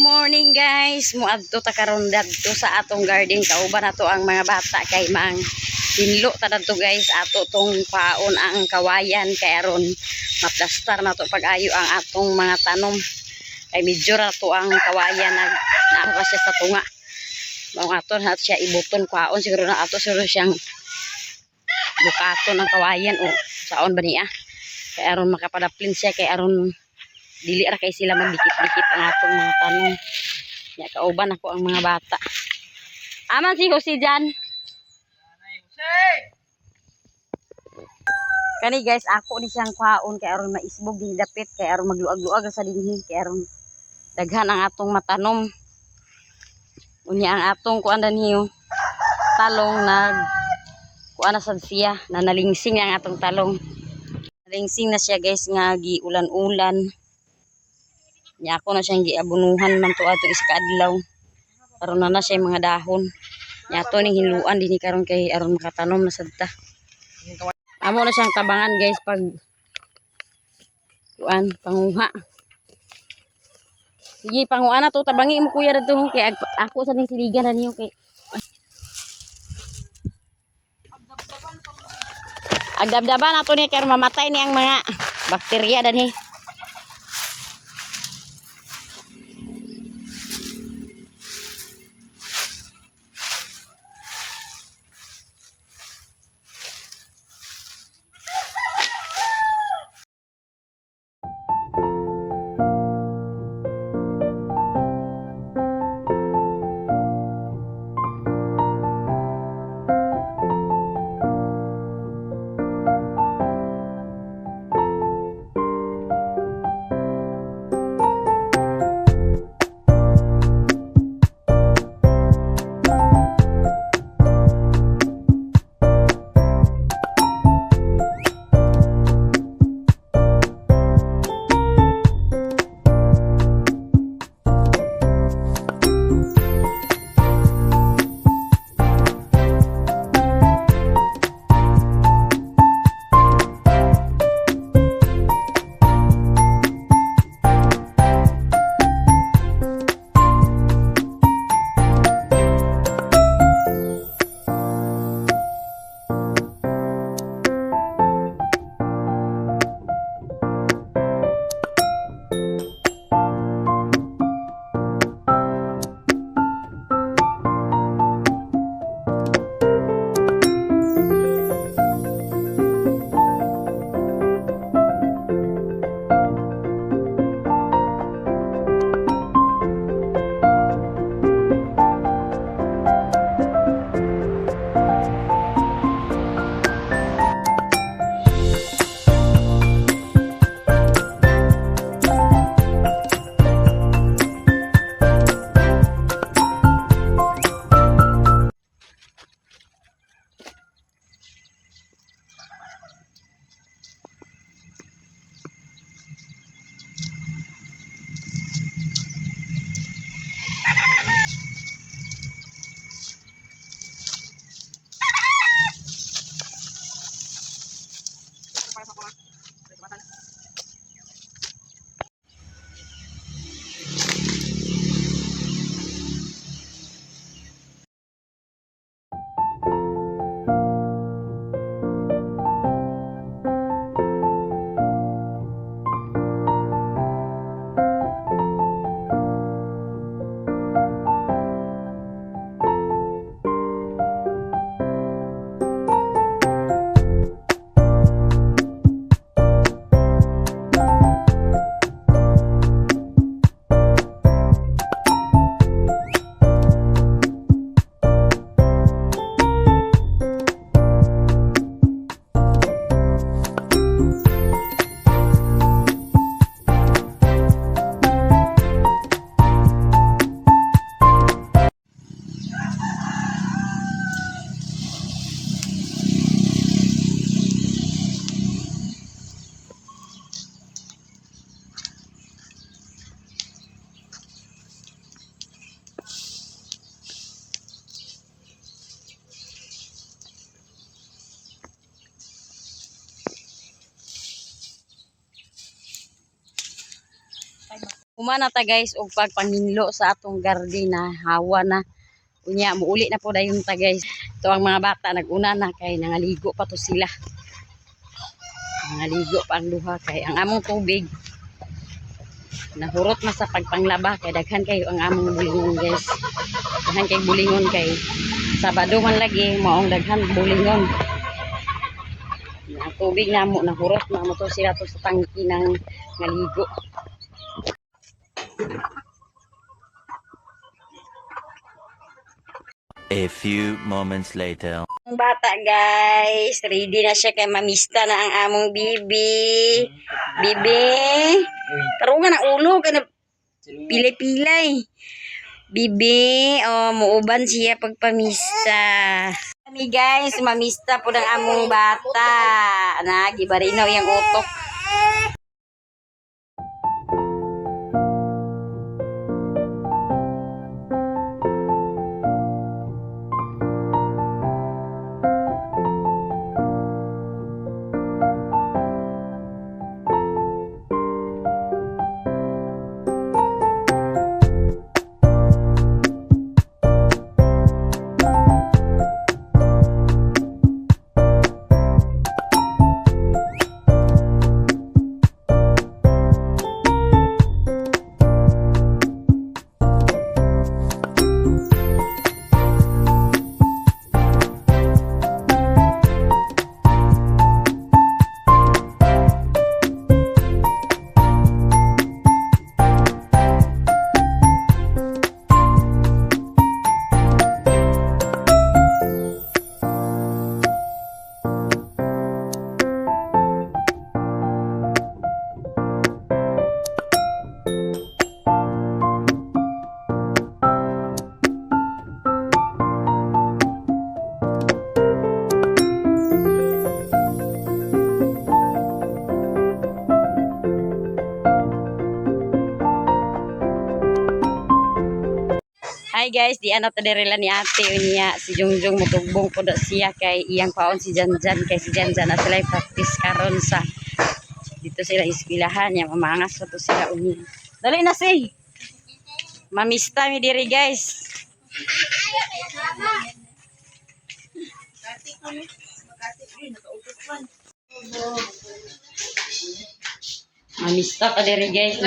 morning guys. Muadto ta karon dadto sa atong garden. Kauban nato ang mga bata kay mang tinlo ta dadto guys. Ato tong paon ang kawayan kay aron maplastar nato pag-ayo ang atong mga tanom. Kay medyo ra to ang kawayan naara siya sa tunga. Mao ato na siya ibuton kwaon siguro na ato siguro siyang bukaton ng kawayan o saon ba niya. Kay aron makapadaplin siya kay aron dili ra kay sila magdikit-dikit ang atong mga tanom. Ya kauban ako ang mga bata. Aman si Jose dyan. Kani guys, ako ni siyang kwaon kay aron maisbog din dapit kay aron magluag-luag sa dinhi kay aron daghan ang atong matanom. Unya ang atong kuan niyo talong kuan na sad siya na nalingsing ang atong talong. Nalingsing na siya guys nga giulan-ulan. Nya ako na siyang giabunuhan man to ato isa ka adlaw. Karon na siya mga dahon. Nya to ning hiluan dinhi karon kay aron makatanom na sad ta. Amo na siyang tabangan guys pag kuan panguha. Sige panguha na to tabangi mo kuya dito kay ako sa ning siligan na niyo kay agdabdaban ato ni kay mamatay ni ang mga bakterya danhi. Humana ta guys og pagpanghinlo sa atong garden na hawa na. Unya muuli na po dayon ta guys. Ito ang mga bata naguna na kay nangaligo pa to sila. Nangaligo pa ang duha kay ang among tubig nahurot na sa pagpanglaba kay daghan kayo ang among bulingon guys. Daghan kay bulingon kay Sabado man lagi maong daghan bulingon. Ang tubig namo nahurot na mo to sila to sa tangki ng ngaligo. A few moments later. Ang bata guys, ready na siya kay mamista na ang among bibi. Bibi, tarungan ang ulo kay na pilay-pilay. Bibi, oh muuban siya pagpamista. Kami guys, mamista po ng among bata. Nagibarinaw yung utok. Hi guys, di ana ta direla ni ate unya si Jungjung mutugbong po siya kay iyang paon si Janjan kay si Janjan na sila practice karon sa dito sila eskwelahan ya mamangas to sila unya. Dali na say. Mamista mi diri guys. Mamista pa diri guys.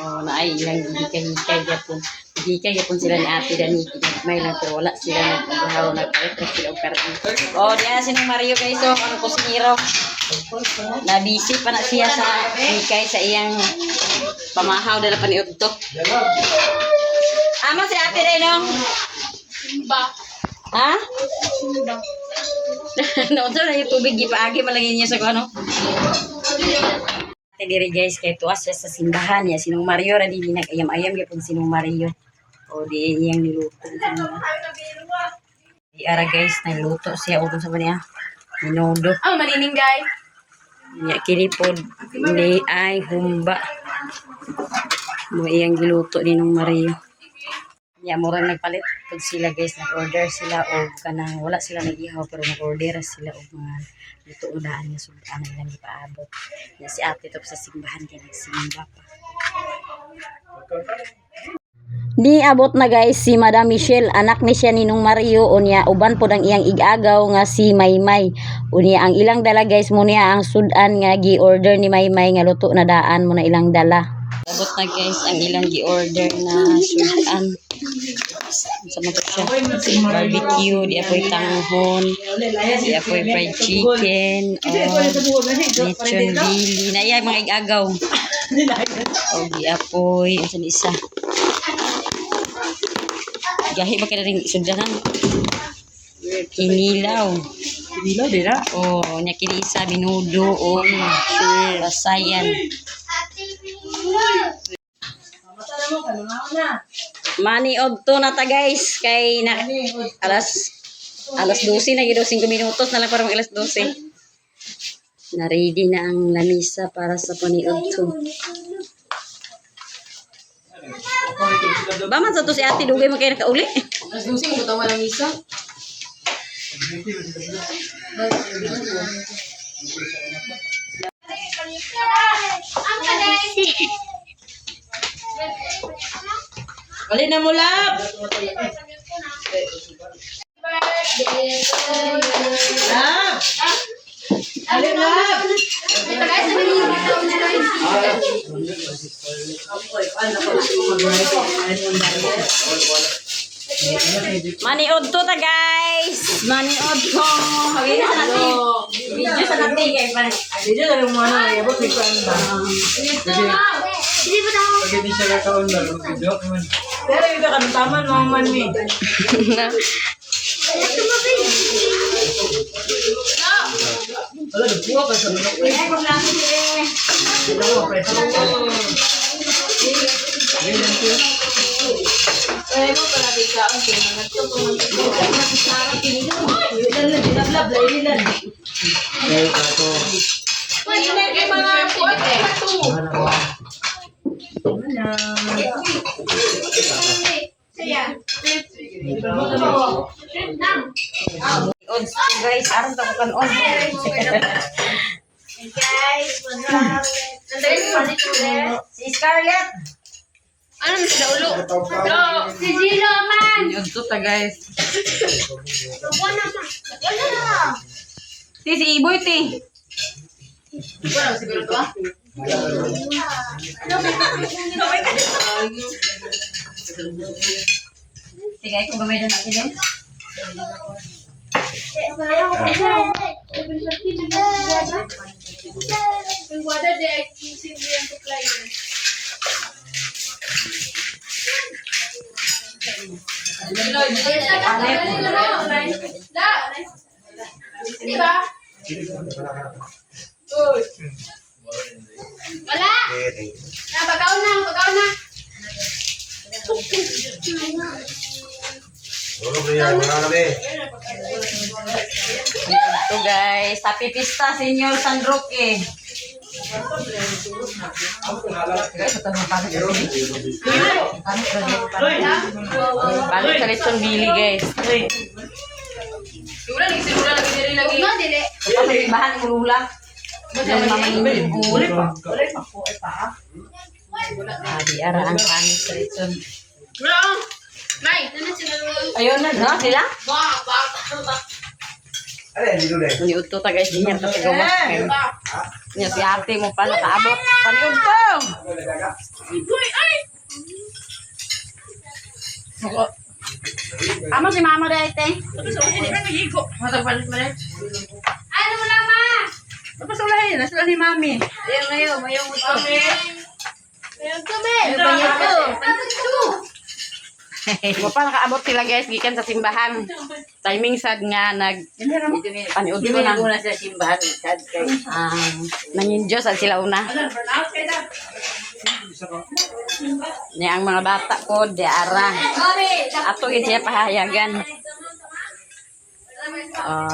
Oh, naay ilang hikay yapon. Hikay yapon sila ni Ate Dani. May lang pero wala sila nagtrabaho nagpalit sila og karton. Oh, diya sinong Mario guys so ano ko siniro. Na busy pa na siya sa hikay sa iyang pamahaw dala pa ni udto. Ama si Ate Dani no? Ba. Ha? Ba. No, so na yung tubig gipaagi malagay niya sa ano. Diri guys kay tuwas siya sa simbahan ya sinong Mario ra di nag-ayam-ayam gyapon sinong Mario o di iyang niluto di ara guys niluto siya og sa niya minudo ang manining guys ya kiripod ni ay humba mo iyang giluto ninong Mario ya mura nagpalit pag sila guys nag-order sila og kanang wala sila nag-ihaw pero nag-order sila og mga dito udaan niya sudan nila ni paabot. Ya si ate top sa simbahan kay nagsimba pa. Di abot na guys si Madam Michelle anak ni siya ninong Mario unya uban pod ang iyang igagaw nga si Maymay. Unya ang ilang dala guys mo niya ang sudan nga gi-order ni Maymay nga luto na daan mo na ilang dala. Abot na guys ang ilang gi-order na sudan. Sa mga siya barbecue, di apoy tanghon, di apoy fried chicken, lechon bili, na iya mga igagaw. O di apoy, ang isa. Gahi ba ka na rin sudahan? Kinilaw. Kinilaw dira Oh, nya kini isa binudo o rasayan. Mani to na ta guys kay na alas 12 na gid 5 minutos na lang para mag alas 12. Na ready na ang lamisa para sa paniod to. Ba man sa to si ate dugay man kay nakauli. alas 12 mo tawa lang isa Alin na mo, love? Love! Alin, love? Maniod to ta guys. Maniod ko. Hawin sa natin. Video sa natin kay pa. Video na yung mga nangayabot, may kuwan ba? Pag hindi siya kakaon na, video naman. Pero yung kakantaman, mga man me. Wala, nagpuwa ka sa manok. Ito mo, preso. Kaya ako. On guys, aron ta ko kanon. Si Scarlett. Ano mo sila ulo? Si Gino man! Maniod to ta guys. Wala na! Si Iboy ti. Wala, siguro to ah. Sige, kung gamay na natin yun. Wala! Bagaw na, bagaw na! Ito guys, happy pista Senyor San Roque. Paano sa Lechon Billy guys? Siguro, nagsimula lagi diri lagi. No, dili. Ito sa simbahan ng Rula. Diyan mamingin. Uli pa. Di ara ang pangit sa Lechon. Wala ah. May, ano sila naman? Ayun na, no? Sila? Ba. Niud to ta guys, di niya ta gawas. Niya si ate mo pa nakaabot. Paniud to! Amo si mama dete. Matagpalit mo rin. Ano mo lang, ma? Tapos ulahin, nasa ni mami. Ayun ngayon, mayong ito. Ayun kami. Ano ba yun to? Ito. Mo pa nakaabot sila guys, gikan sa simbahan. Timing sad nga paniud ko na. Una sa simbahan. Nangin Diyos at sila una. Ni ang mga bata ko, di ara. Ato yun siya pahayagan.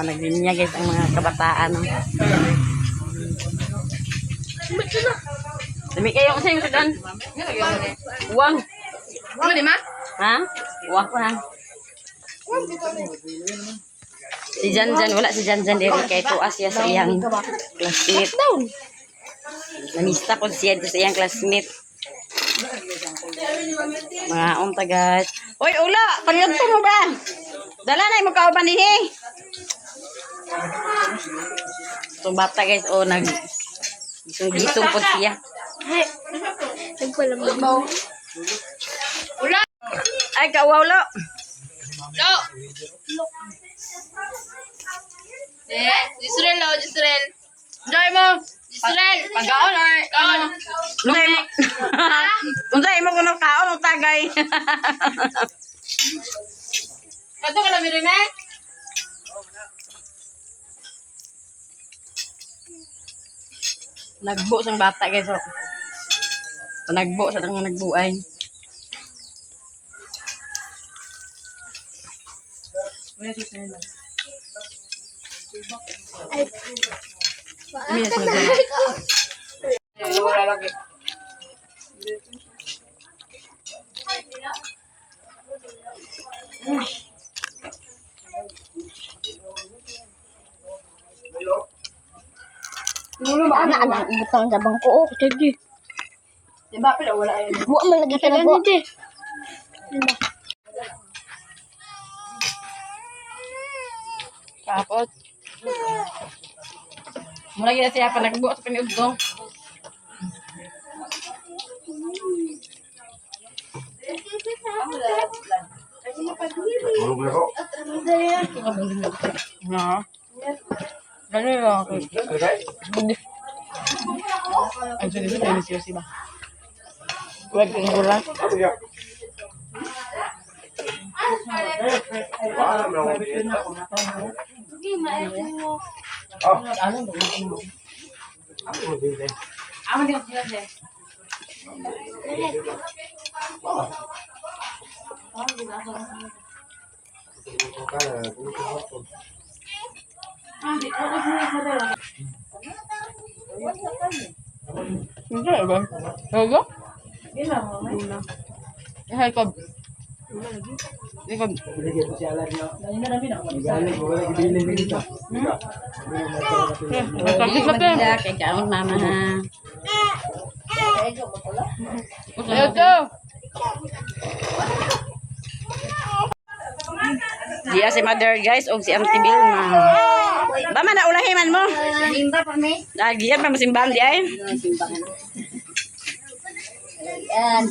Naglinya guys ang mga kabataan. Dami kayo kasi yung sadan. Uwang. Ano di ma? Ha? Uwang ko na. Si Janjan, wala si Janjan diri kay tuas siya sa iyang classmate. Namista ko siya dito sa iyang classmate. Mga unta guys. Oy, ula! Paliwanto mo ba? Dala na mo kauban nihi. So bata guys, gisong po siya. Ay, kawawlo. Lo! Jisrel lo, Jisrel. Enjoy mo! Jisrel! Pagkaon or kaon? Unsay mo? Unsay mo kuno kaon og tagay. Kato ka na mirin eh? Nagbo sang bata guys. Nagbo sa tang nagbuay. Wala lagi. butang sa bangko. Oh, sige. Diba, pero wala yun. Buwa man lagi ka na po. Kapot. Mula gina siya pa nagbuot sa kaniudong. Na. Ganun lang. Ang sige sa delicioso ba? Huwag kang gula. Amo din ako sila. Hindi ba? Hello? Ikaw. Ikaw. Maganda kay kaon mama ha. Ito. Diya si mother guys og si Auntie Vilma. Ba man na ulahiman mo? Limba pa me. Lagi yan pa masimbahan di ay. Yan.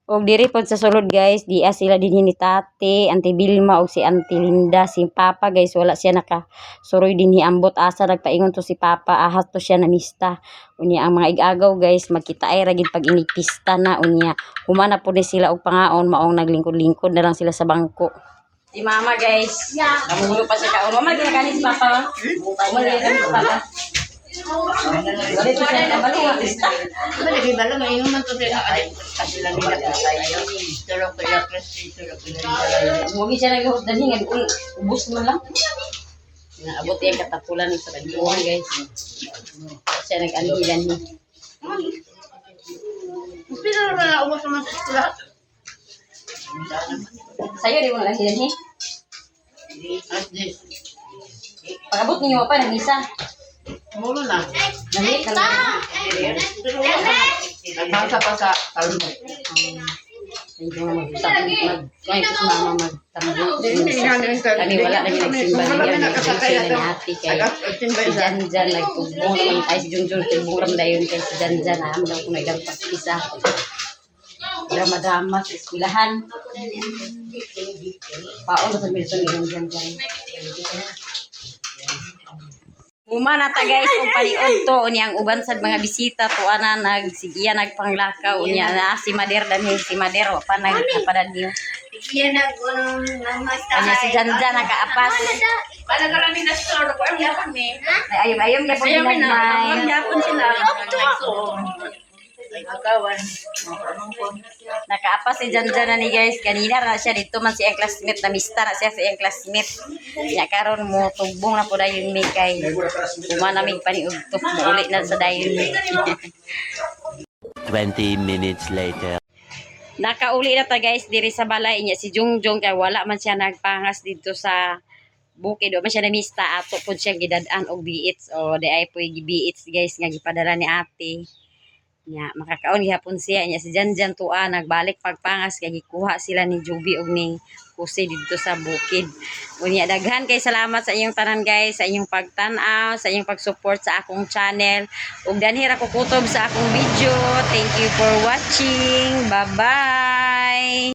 Og diri pod sa sulod guys, diya sila dinhi ni Tate, Auntie Vilma og si Auntie Linda, si Papa guys wala siya nakasuroy dinhi ambot asa nagpaingon to si Papa ahas to siya na mista. Unya ang mga igagaw guys magkita ay ra gid pag inipista na unya humana po ni sila og pangaon maong naglingkod-lingkod na lang sila sa bangko. Si Mama guys, namulo pa siya kaon. Mama ginagani si Papa. Mama ginagani si Papa. Wala to siya nabalo nga pista. Lagi bala may inuman to sila kasi lang nila tayo. Tulog ko ya kasi tulog ko na. Mugi siya nag-host dali nga ubos mo lang. Naabot yung katatulan ni sa kagbuhan guys. Siya nag-anilan ni. Pero naman na ubos naman sa eskwela. Sa'yo di mo nag-anilan ni. At this. Pag-abot ninyo pa ng isa. Mulo na. Nalit na lang. Pero wala. Nagpasa pa sa talong. Hindi mo mag-usap. Ngayon ko sa mama magtambo. Kami wala na nagsimba niya. Nagsimba sila ni ate kay si Janjan. Nagtubong naman tayo si Junjun. Tubong ram dayon kay si Janjan. Alam daw kung nagdagpag-isa. Drama-drama sa eskwelahan. Paon na sa milson ni Janjan. Umana ta guys kung paliod to unya ang uban sad mga bisita to ana nagsigiya nagpanglakaw unya na si Mader dani si Mader wa pa nagpadan niyo. Yan nag-unong namasta. Unya si Janjan nakaapas. Para karami na store ko ang yapan me. Ayom na po Ang nagmay. yapan sila. Agawan. Nakaapas si Janjan na ni guys kanina na siya dito man si ang classmate na mista na siya sa iyang classmate. Ya karon mo tubong na po dayon mi kay umanamig paniudto mo uli na sa dayon mi. 20 minutes later. Nakauli na ta guys diri sa balay niya si Jungjong kay wala man siya nagpangas dito sa bukid o man siya namista ato pud siya gidad-an og biits o di ay puy biits guys nga gipadala ni ate. Nya makakaon gihapon siya nya si Janjan tuwa nagbalik pagpangas kay gikuha sila ni Juby og ni Jose dito sa bukid. Unya daghan kay salamat sa inyong tanan guys sa inyong pagtan-aw, sa inyong pag-support sa akong channel. Ug danhi ra ko kutob sa akong video. Thank you for watching. Bye-bye.